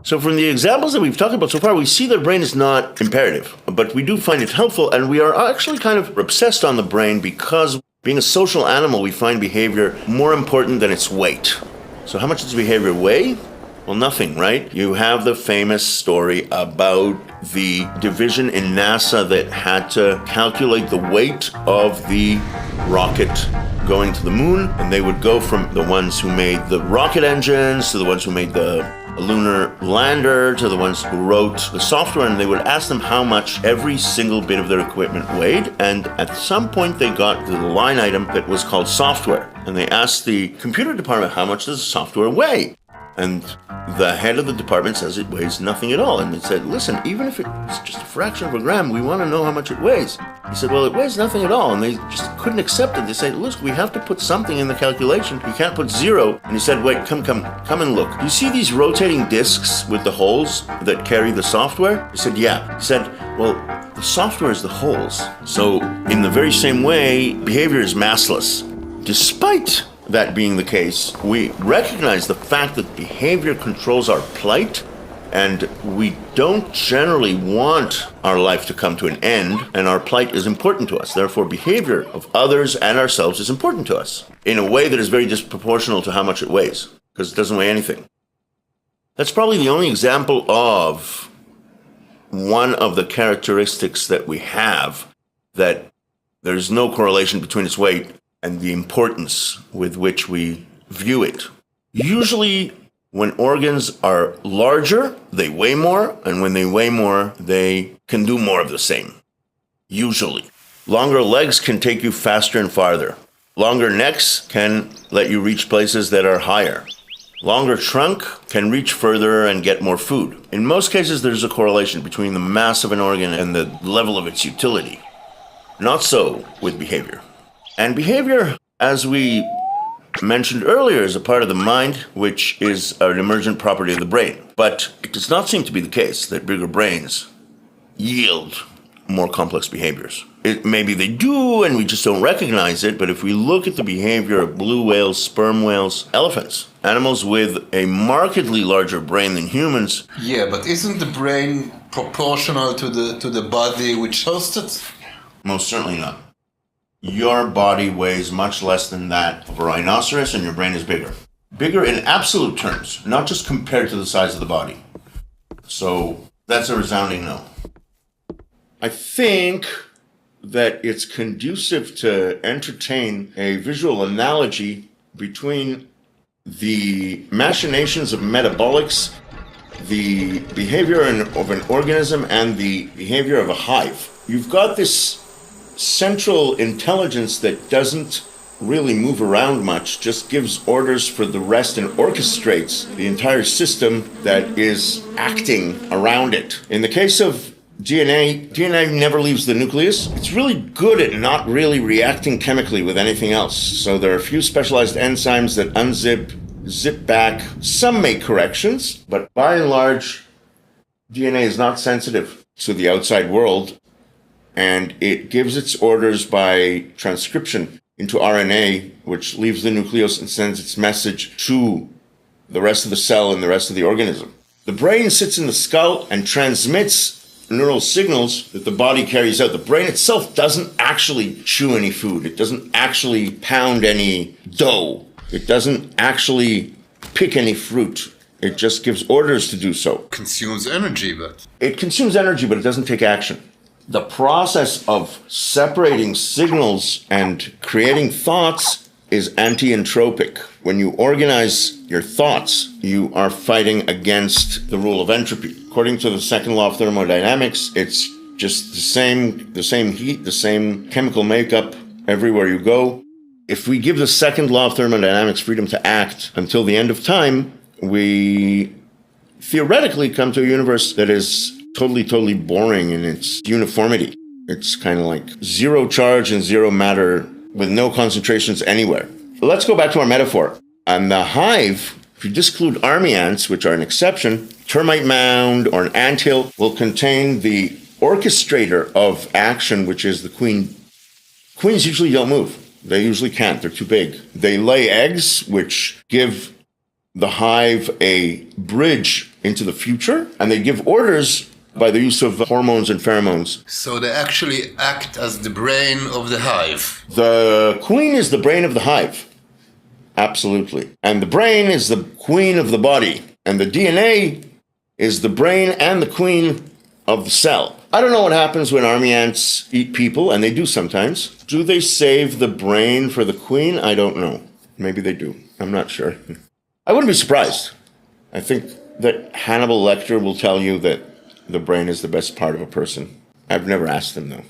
So from the examples that we've talked about so far, we see the brain is not imperative, but we do find it helpful, and we are actually kind of obsessed on the brain because being a social animal, we find behavior more important than its weight. So how much does behavior weigh? Well, nothing, right? You have the famous story about the division in NASA that had to calculate the weight of the rocket going to the moon, and they would go from the ones who made the rocket engines to the ones who made the lunar lander to the ones who wrote the software, and they would ask them how much every single bit of their equipment weighed, and at some point they got to the line item that was called software, and they asked the computer department, how much does the software weigh? And the head of the department says it weighs nothing at all. And they said, listen, even if it's just a fraction of a gram, we want to know how much it weighs. He said, well, it weighs nothing at all. And they just couldn't accept it. They said, look, we have to put something in the calculation. You can't put zero. And he said, wait, come and look. Do you see these rotating discs with the holes that carry the software? He said, yeah. He said, well, the software is the holes. So in the very same way, behavior is massless. Despite that being the case, we recognize the fact that behavior controls our plight, and we don't generally want our life to come to an end, and our plight is important to us. Therefore, behavior of others and ourselves is important to us in a way that is very disproportional to how much it weighs, because it doesn't weigh anything. That's probably the only example of one of the characteristics that we have, that there's no correlation between its weight and the importance with which we view it. Usually, when organs are larger, they weigh more, and when they weigh more, they can do more of the same. Usually. Longer legs can take you faster and farther. Longer necks can let you reach places that are higher. Longer trunk can reach further and get more food. In most cases, there's a correlation between the mass of an organ and the level of its utility. Not so with behavior. And behavior, as we mentioned earlier, is a part of the mind, which is an emergent property of the brain. But it does not seem to be the case that bigger brains yield more complex behaviors. Maybe they do, and we just don't recognize it, but if we look at the behavior of blue whales, sperm whales, elephants, animals with a markedly larger brain than humans. Yeah, but isn't the brain proportional to the body which hosts it? Most certainly not. Your body weighs much less than that of a rhinoceros, and your brain is bigger. Bigger in absolute terms, not just compared to the size of the body. So that's a resounding no. I think that it's conducive to entertain a visual analogy between the machinations of metabolics, the behavior of an organism, and the behavior of a hive. You've got this central intelligence that doesn't really move around much, just gives orders for the rest and orchestrates the entire system that is acting around it. In the case of DNA never leaves the nucleus. It's really good at not really reacting chemically with anything else. So there are a few specialized enzymes that unzip, zip back. Some make corrections, but by and large, DNA is not sensitive to the outside world, and it gives its orders by transcription into RNA, which leaves the nucleus and sends its message to the rest of the cell and the rest of the organism. The brain sits in the skull and transmits neural signals that the body carries out. The brain itself doesn't actually chew any food. It doesn't actually pound any dough. It doesn't actually pick any fruit. It just gives orders to do so. Consumes energy, but... It consumes energy, but it doesn't take action. The process of separating signals and creating thoughts is anti-entropic. When you organize your thoughts, you are fighting against the rule of entropy. According to the second law of thermodynamics, it's just the same heat, the same chemical makeup everywhere you go. If we give the second law of thermodynamics freedom to act until the end of time, we theoretically come to a universe that is totally boring in its uniformity. It's kind of like zero charge and zero matter with no concentrations anywhere. Let's go back to our metaphor. On the hive, if you disclude army ants, which are an exception, termite mound or an anthill will contain the orchestrator of action, which is the queen. Queens usually don't move. They usually can't. They're too big. They lay eggs, which give the hive a bridge into the future, and they give orders by the use of hormones and pheromones. So they actually act as the brain of the hive. The queen is the brain of the hive. Absolutely. And the brain is the queen of the body. And the DNA is the brain and the queen of the cell. I don't know what happens when army ants eat people, and they do sometimes. Do they save the brain for the queen? I don't know. Maybe they do. I'm not sure. I wouldn't be surprised. I think that Hannibal Lecter will tell you that the brain is the best part of a person. I've never asked him, though.